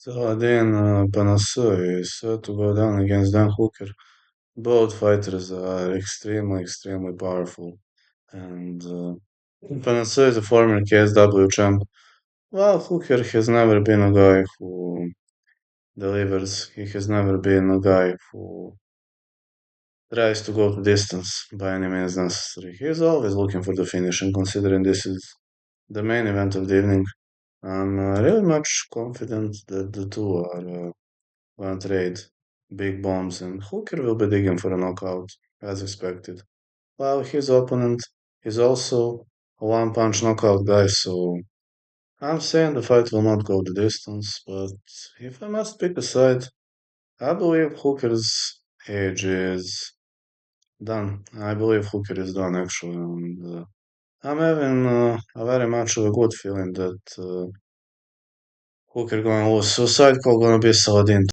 Saladin, Panasui is set to go down against Dan Hooker. Both fighters are extremely powerful. And Panasui is a former KSW champ. Well, Hooker has never been a guy who delivers. He has never been a guy who tries to go to distance by any means necessary. He is always looking for the finish, and considering this is the main event of the evening, I'm really much confident that the two are gonna trade big bombs, and Hooker will be digging for a knockout, as expected. While his opponent is also a one punch knockout guy, so I'm saying the fight will not go the distance, but if I must pick a side, I believe Hooker's age is done. I believe Hooker is done actually, and I'm having a very much of a good feeling that Hooker gonna lose. So side call gonna be Saladin.